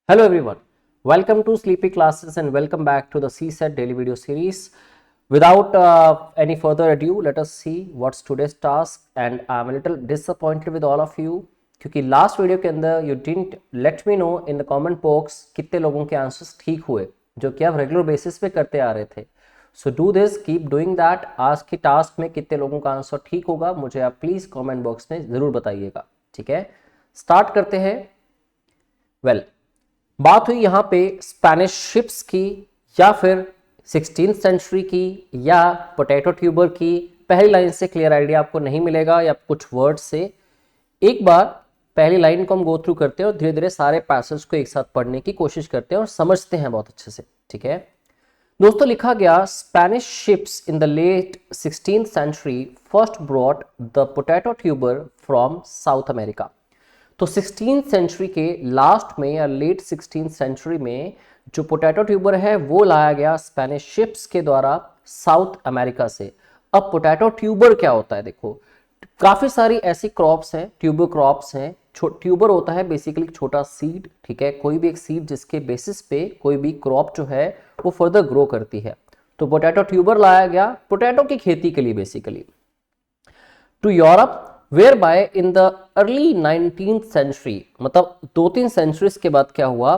Hello everyone, welcome to Sleepy Classes and welcome back to the CSET daily video series. Without any further ado, let us see what's today's task. And I'm a little disappointed with all of you क्योंकि last video के अंदर you didn't let me know in the comment box कितने लोगों के answers ठीक हुए जो कि आप रेगुलर बेसिस पे करते आ रहे थे. So do this, keep doing that. आज की टास्क में कितने लोगों का आंसर ठीक होगा मुझे आप प्लीज कमेंट बॉक्स में जरूर बताइएगा. ठीक है, स्टार्ट करते हैं. वेल, बात हुई यहाँ पे स्पेनिश शिप्स की या फिर 16th सेंचुरी की या पोटैटो ट्यूबर की. पहली लाइन से क्लियर आइडिया आपको नहीं मिलेगा या कुछ वर्ड से. एक बार पहली लाइन को हम गो थ्रू करते हैं और धीरे धीरे सारे पैसेज को एक साथ पढ़ने की कोशिश करते हैं और समझते हैं बहुत अच्छे से. ठीक है दोस्तों, लिखा गया Spanish ships in the late 16th century first brought the potato tuber from South America. तो 16th सेंचुरी के लास्ट में या लेट 16th सेंचुरी में जो पोटैटो ट्यूबर है वो लाया गया स्पेनिश शिप्स के द्वारा साउथ अमेरिका से. अब पोटैटो ट्यूबर क्या होता है? देखो, काफी सारी ऐसी क्रॉप्स हैं, ट्यूबर क्रॉप्स हैं. ट्यूबर होता है बेसिकली छोटा सीड. ठीक है, कोई भी एक सीड जिसके बेसिस पे कोई भी क्रॉप जो है वो फर्दर ग्रो करती है. तो पोटैटो ट्यूबर लाया गया पोटैटो की खेती के लिए basically to Europe, whereby in the early 19th century, मतलब 2-3 सेंचुरीज के बाद क्या हुआ,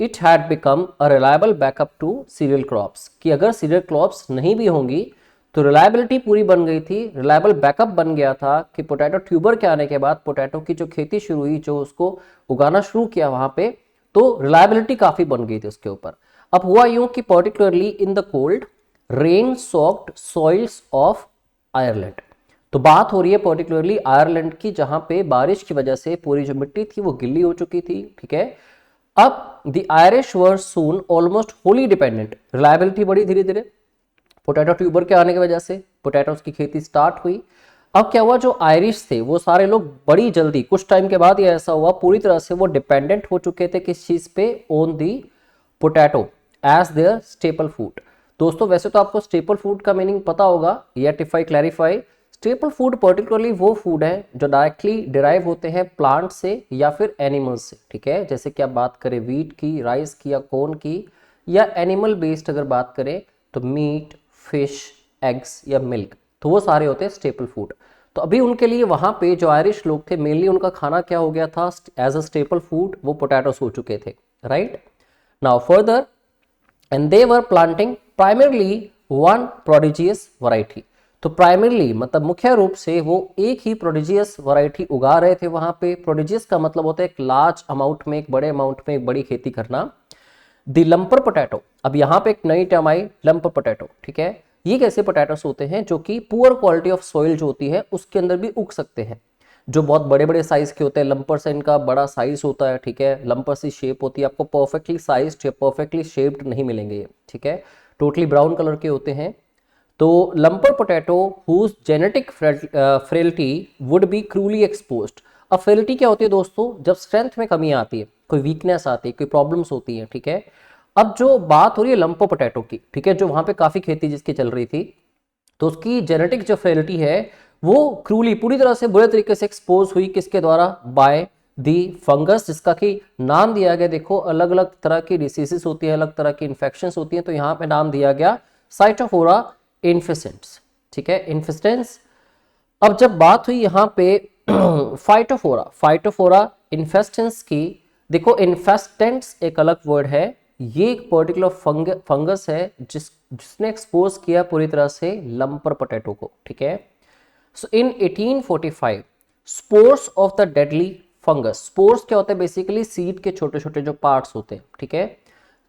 it had become a reliable backup to cereal crops. कि अगर सीरियल क्रॉप्स नहीं भी होंगी तो रिलायबिलिटी पूरी बन गई थी, रिलायबल बैकअप बन गया था कि पोटैटो ट्यूबर के आने के बाद पोटैटो की जो खेती शुरू हुई, जो उसको उगाना शुरू किया वहां पे, तो रिलायबिलिटी काफी बन गई थी उसके ऊपर. अब हुआ यूं कि particularly in the cold rain socked soils of Ireland. तो बात हो रही है पर्टिकुलरली आयरलैंड की, जहां पे बारिश की वजह से पूरी जो मिट्टी थी वो गिल्ली हो चुकी थी. ठीक है, अब the Irish were soon almost Holi dependent. Reliability बढ़ी धीरे धीरे पोटैटो ट्यूबर के आने की वजह से, पोटैटोस की खेती स्टार्ट हुई. अब क्या हुआ, जो आयरिश थे वो सारे लोग बड़ी जल्दी कुछ टाइम के बाद ये ऐसा हुआ पूरी तरह से वो डिपेंडेंट हो चुके थे किस चीज पे, on the potato as their staple food. दोस्तों वैसे तो आपको स्टेपल फूड का मीनिंग पता होगा, yet if I clarify, staple food particularly वो फूड है जो डायरेक्टली डिराइव होते हैं प्लांट से या फिर एनिमल्स से. ठीक है, जैसे कि आप बात करें वीट की, राइस की या कॉर्न की, या एनिमल बेस्ड अगर बात करें तो मीट, फिश, एग्स या मिल्क, तो वो सारे होते हैं स्टेपल फूड. तो अभी उनके लिए वहां पे जो आयरिश लोग थे मेनली उनका खाना क्या हो गया था एज अ स्टेपल फूड, वो पोटैटोस हो चुके थे. Right now further, and they were planting primarily one prodigious variety. तो प्राइमरली मतलब मुख्य रूप से वो एक ही प्रोडिजियस वैरायटी उगा रहे थे वहां पे. प्रोडिजियस का मतलब होता है एक लार्ज अमाउंट में, एक बड़े अमाउंट में एक बड़ी खेती करना. द लंपर पोटैटो, अब यहाँ पे एक नई टर्म आई, लंपर पोटैटो. ठीक है, ये कैसे पोटैटोस होते हैं जो कि पुअर क्वालिटी ऑफ सॉइल जो होती है उसके अंदर भी उग सकते हैं, जो बहुत बड़े बड़े साइज के होते हैं. लंपर से इनका बड़ा साइज होता है. ठीक है, लंपर सी शेप होती है, आपको परफेक्टली साइज्ड या परफेक्टली शेप्ड नहीं मिलेंगे ये. ठीक है, टोटली ब्राउन कलर के होते हैं. तो lumper potato whose genetic frailty would be cruelly exposed. अब फ्रेलिटी क्या होती है दोस्तों, जब स्ट्रेंथ में कमी आती है, कोई वीकनेस आती है, कोई प्रॉब्लम्स होती है. ठीक है, अब जो बात हो रही है लंपर पोटैटो की, ठीक है, जो वहां पे काफी खेती जिसकी चल रही थी, तो उसकी जेनेटिक जो फ्रेलिटी है वो क्रूली पूरी तरह से बुरे तरीके से एक्सपोज हुई. किसके द्वारा? बाय दी फंगस, जिसका कि नाम दिया गया, देखो अलग अलग तरह की डिसीजेस होती है, अलग तरह की इन्फेक्शंस होती है, तो यहाँ पे नाम दिया गया साइटोफोरा इन्फेस्टेंस. ठीक है, इन्फेस्टेंस. अब जब बात हुई यहाँ पे फाइटोफोरा इन्फेस्टेंस की, देखो इन्फेस्टेंट्स एक अलग वर्ड है, ये एक पर्टिकुलर फंगस है जिसने एक्सपोज किया पूरी तरह से लंपर पोटैटो को. ठीक है, सो इन 1845 spores of the deadly fungus. Spores क्या होता है? बेसिकली सीड के छोटे छोटे जो पार्ट्स होते हैं. ठीक है,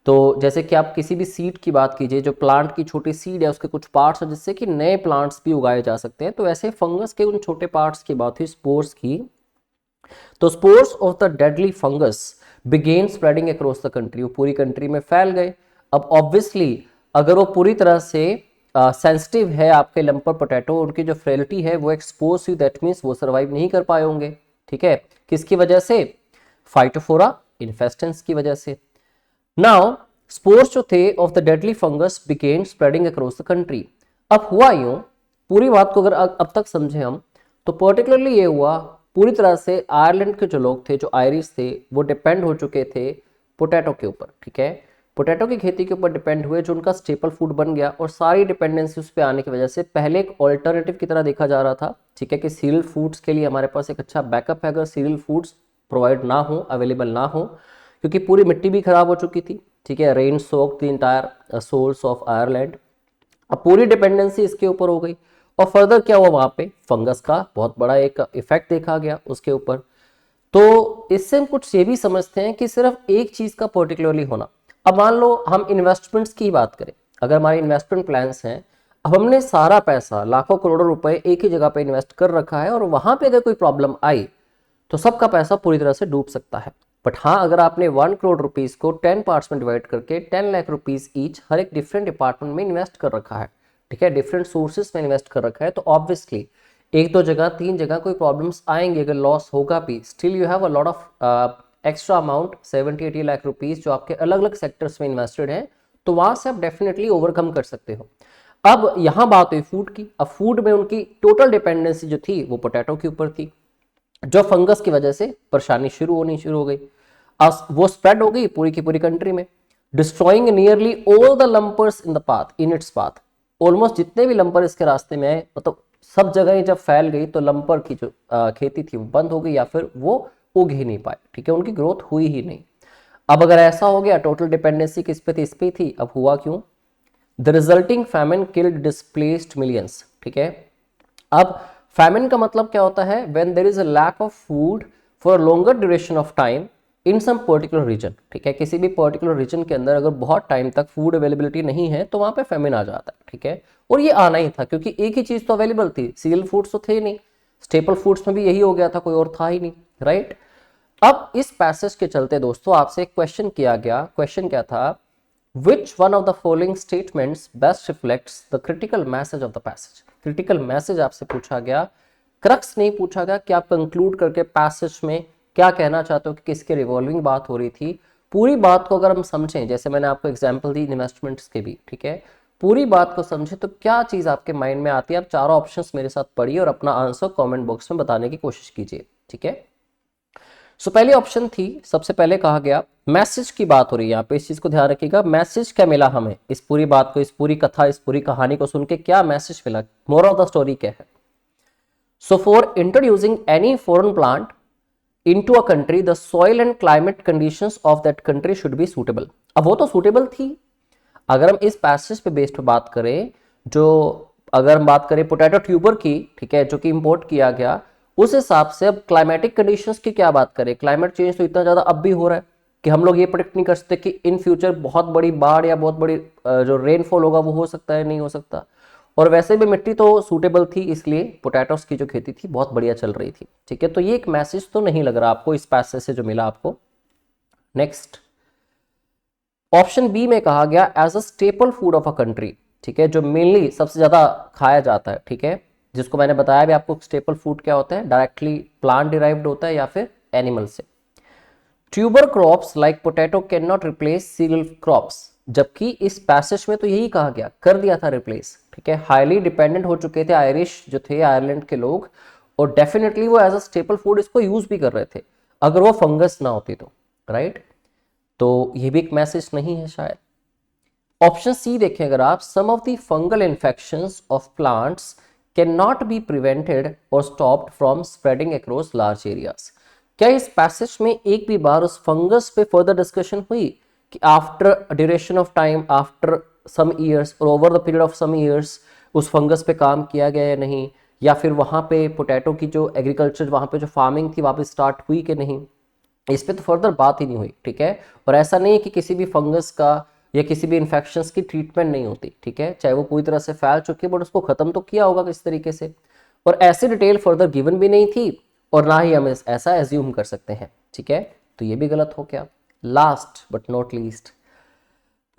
तो जैसे कि आप किसी भी सीड की बात कीजिए, जो प्लांट की छोटी सीड है उसके कुछ पार्ट्स हैं जिससे कि नए प्लांट्स भी उगाए जा सकते हैं, तो ऐसे फंगस के उन छोटे पार्ट्स की बात हुई, स्पोर्स की. तो spores of the deadly fungus began spreading across the country, वो पूरी कंट्री में फैल गए. अब ऑब्वियसली अगर वो पूरी तरह से सेंसिटिव है आपके लंपर पोटैटो, उनकी जो फ्रेलिटी है वो एक्सपोज हुई, दैट मीन्स वो सर्वाइव नहीं कर पाए होंगे. ठीक है, किसकी वजह से? फाइटोफोरा इन्फेस्टेंस की वजह से. नाउ स्पोर्स जो थे of the deadly fungus began spreading across the country. अब हुआ यूं, पूरी बात को अगर अब तक समझे हम, तो पर्टिकुलरली ये हुआ पूरी तरह से आयरलैंड के जो लोग थे, जो आयरिश थे, वो डिपेंड हो चुके थे पोटैटो के ऊपर, ठीक है, पोटैटो की खेती के ऊपर डिपेंड हुए, जो उनका स्टेपल फूड बन गया, और सारी डिपेंडेंसी उस पर आने की वजह से पहले एक ऑल्टरनेटिव की तरह देखा जा रहा था, ठीक है, कि सीरियल फूड्स के लिए हमारे पास एक अच्छा बैकअप है अगर सीरियल फूड्स प्रोवाइड ना हो, अवेलेबल ना हो, क्योंकि पूरी मिट्टी भी खराब हो चुकी थी, ठीक है, rain soak the entire soils of Ireland. अब पूरी डिपेंडेंसी इसके ऊपर हो गई, और फर्दर क्या हुआ, वहां पे फंगस का बहुत बड़ा एक इफेक्ट देखा गया उसके ऊपर। तो इससे हम कुछ ये भी समझते हैं कि सिर्फ एक चीज का पर्टिकुलरली होना। अब मान लो हम इन्वेस्टमेंट्स की बात करें, अगर हमारे इन्वेस्टमेंट प्लान्स हैं, अब हमने सारा पैसा लाखों करोड़ों रुपए एक ही जगह पे इन्वेस्ट कर रखा है, और वहां पे अगर कोई प्रॉब्लम आई तो सबका पैसा पूरी तरह से डूब सकता है। बट हाँ, अगर आपने 1 करोड़ रुपीज को 10 पार्ट्स में डिवाइड करके 10 लाख रुपीज ईच हर एक डिफरेंट डिपार्टमेंट में इन्वेस्ट कर रखा है, ठीक है, डिफरेंट सोर्सेस में इन्वेस्ट कर रखा है, तो ऑब्वियसली एक दो जगह तीन जगह कोई प्रॉब्लम्स आएंगे, अगर लॉस होगा भी, still you have a lot of extra amount 70-80 lakh rupees जो आपके अलग अलग सेक्टर्स में इन्वेस्टेड है, तो वहां से आप डेफिनेटली ओवरकम कर सकते हो। अब यहां बात हुई फूड की। अब फूड में उनकी टोटल डिपेंडेंसी जो थी वो पोटैटो के ऊपर थी, जो फंगस की वजह से परेशानी शुरू हो गई। अब वो स्प्रेड हो गई पूरी की पूरी कंट्री में, destroying nearly all the lumpers in the path, in its path. Almost जितने भी लंपर इसके रास्ते में आए, मतलब सब जगह जब फैल गई तो लंपर की जो खेती थी वो बंद हो गई, या फिर वो उग ही नहीं पाए, ठीक है, उनकी ग्रोथ हुई ही नहीं। अब अगर ऐसा हो गया, टोटल डिपेंडेंसी किस पे थी, इस पे थी, अब हुआ क्यों, the resulting famine killed displaced millions, ठीक है। अब फैमिन का मतलब क्या होता है, when there is a lack of food for longer duration of time in some particular region, ठीक है, किसी भी पर्टिकुलर रीजन के अंदर अगर बहुत टाइम तक फूड अवेलेबिलिटी नहीं है तो वहां पे फैमिन आ जाता है, ठीक है। और ये आना ही था, क्योंकि एक ही चीज तो अवेलेबल थी, सीरियल फूड्स तो थे नहीं, स्टेपल फूड्स में भी यही हो गया था, कोई और था ही नहीं, राइट। अब इस पैसेज के चलते दोस्तों आपसे एक क्वेश्चन किया गया, क्वेश्चन क्या था, which one of the following statements best reflects the critical message of the passage. Critical message आपसे पूछा गया, क्रक्स नहीं पूछा गया कि आप कंक्लूड करके पैसेज में क्या कहना चाहते हो, कि किसके रिवॉल्विंग बात हो रही थी। पूरी बात को अगर हम समझें, जैसे मैंने आपको एग्जांपल दी इन्वेस्टमेंट्स के भी, ठीक है, पूरी बात को समझे तो क्या चीज आपके माइंड में आती है। आप चारों ऑप्शंस मेरे साथ पढ़िए और अपना आंसर कमेंट बॉक्स में बताने की कोशिश कीजिए, ठीक है। सो पहली ऑप्शन थी, सबसे पहले कहा गया मैसेज की बात हो रही है, यहाँ पे इस चीज को ध्यान रखिएगा, मैसेज क्या मिला हमें इस पूरी बात को, इस पूरी कथा, इस पूरी कहानी को सुन के क्या मैसेज मिला, मोरल ऑफ द स्टोरी क्या है। So for introducing any foreign plant into a country, the soil and climate conditions of that country should be suitable। अब वो तो suitable थी। अगर हम इस पैसेज पे बेस्ड पे बात करें, जो अगर हम बात करें पोटैटो ट्यूबर की, ठीक है, जो कि इंपोर्ट किया गया, उस हिसाब से अब क्लाइमेटिक कंडीशंस की क्या बात करें, क्लाइमेट चेंज तो इतना ज्यादा अब भी हो रहा है कि हम लोग ये प्रेडिक्ट नहीं कर सकते कि इन फ्यूचर बहुत बड़ी बाढ़ या बहुत बड़ी जो रेनफॉल होगा वो हो सकता है, नहीं हो सकता। और वैसे भी मिट्टी तो सूटेबल थी, इसलिए पोटैटोस की जो खेती थी बहुत बढ़िया चल रही थी, ठीक है। तो ये एक मैसेज तो नहीं लग रहा आपको इस पैसेज से जो मिला आपको। नेक्स्ट ऑप्शन बी में कहा गया as a staple food of a country, ठीक है, जो मेनली सबसे ज्यादा खाया जाता है, ठीक है, जिसको मैंने बताया भी आपको स्टेपल फूड क्या होता है, डायरेक्टली प्लांट डिराइव्ड होता है या फिर एनिमल से। Tuber crops like potato can not replace cereal crops, जबकि इस पैसेज में तो यही कहा गया, कर दिया था रिप्लेस, ठीक है। हाईली डिपेंडेंट हो चुके थे आयरिश जो थे, आयरलैंड के लोग, और डेफिनेटली वो एज अ स्टेपल फूड इसको यूज भी कर रहे थे अगर वो फंगस ना होती तो, राइट। तो ये भी एक मैसेज नहीं है शायद। ऑप्शन सी देखें अगर आप, some of the fungal infections of plants can not be prevented और stopped from spreading across large areas. क्या इस पैसेज में एक भी बार उस फंगस पे फर्दर डिस्कशन हुई कि after duration of time, after some years और over the period of some years उस फंगस पे काम किया गया या नहीं, या फिर वहां पे पोटैटो की जो एग्रीकल्चर, वहां पे जो फार्मिंग थी वहां पे स्टार्ट हुई कि नहीं, इस पे तो फर्दर बात ही नहीं हुई, ठीक है। और ऐसा नहीं है कि किसी भी फंगस का या किसी भी इन्फेक्शंस की ट्रीटमेंट नहीं होती, ठीक है, चाहे वो पूरी तरह से फैल चुकी है, बट उसको खत्म तो किया होगा किस तरीके से। और ऐसी डिटेल फर्दर गिवन भी नहीं थी, और ना ही हम ऐसा एज्यूम कर सकते हैं, ठीक है। तो ये भी गलत हो गया। Last but not least,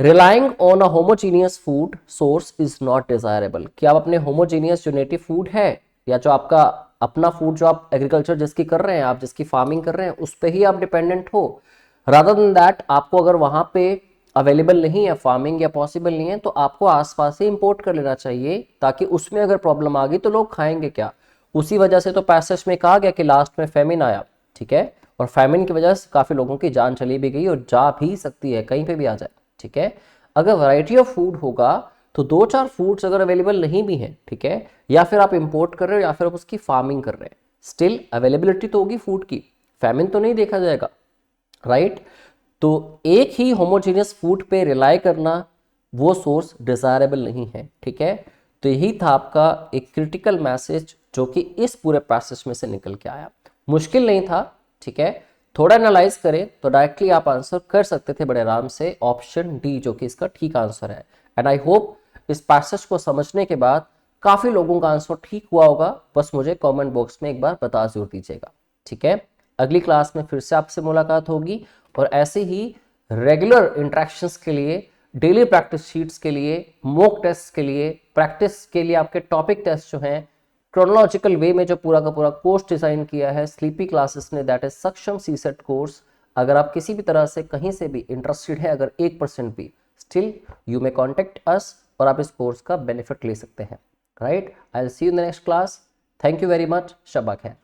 relying on a homogeneous food source is not desirable, कि आप अपने होमोजीनियस जो नेटिव फूड है या जो आपका अपना फूड जो आप एग्रीकल्चर जिसकी कर रहे हैं, आप जिसकी फार्मिंग कर रहे हैं, उस पर ही आप डिपेंडेंट हो, रादर देन दैट आपको अगर वहां पे अवेलेबल नहीं है फार्मिंग या पॉसिबल नहीं है, तो आपको आसपास से इंपोर्ट कर लेना चाहिए, ताकि उसमें अगर प्रॉब्लम आ गई तो लोग खाएंगे क्या। उसी वजह से तो पैसेज में कहा गया कि लास्ट में फेमिन आया, ठीक है, और फैमिन की वजह से काफ़ी लोगों की जान चली भी गई और जा भी सकती है, कहीं पे भी आ जाए, ठीक है। अगर वैरायटी ऑफ फूड होगा तो 2-4 फूड्स अगर अवेलेबल नहीं भी हैं, ठीक है, या फिर आप इंपोर्ट कर रहे हो या फिर आप उसकी फार्मिंग कर रहे हैं, स्टिल अवेलेबिलिटी तो होगी फूड की, फैमिन तो नहीं देखा जाएगा, राइट। तो एक ही होमोजेनियस फूड पे रिलाई करना वो सोर्स डिजायरेबल नहीं है, ठीक है। तो यही था आपका एक क्रिटिकल मैसेज जो कि इस पूरे प्रोसेस में से निकल के आया। मुश्किल नहीं था, ठीक है, थोड़ा एनालाइज करें तो डायरेक्टली आप आंसर कर सकते थे बड़े आराम से, ऑप्शन डी जो कि इसका ठीक आंसर है। एंड आई होप इस पैसेज को समझने के बाद काफी लोगों का आंसर ठीक हुआ होगा, बस मुझे कमेंट बॉक्स में एक बार बता जरूर दीजिएगा, ठीक है। अगली क्लास में फिर से आपसे मुलाकात होगी और ऐसे ही रेगुलर इंटरेक्शंस के लिए, डेली प्रैक्टिस शीट्स के लिए, मॉक टेस्ट के लिए, प्रैक्टिस के लिए आपके टॉपिक टेस्ट जो हैं क्रोनोलॉजिकल वे में जो पूरा का पूरा कोर्स डिजाइन किया है स्लीपी क्लासेस ने, दैट इज सक्षम सीसेट कोर्स। अगर आप किसी भी तरह से कहीं से भी इंटरेस्टेड है, अगर 1% भी, still you may contact us और आप इस कोर्स का बेनिफिट ले सकते हैं, right. I will see you in the next class. Thank you very much. शब्बा खैर।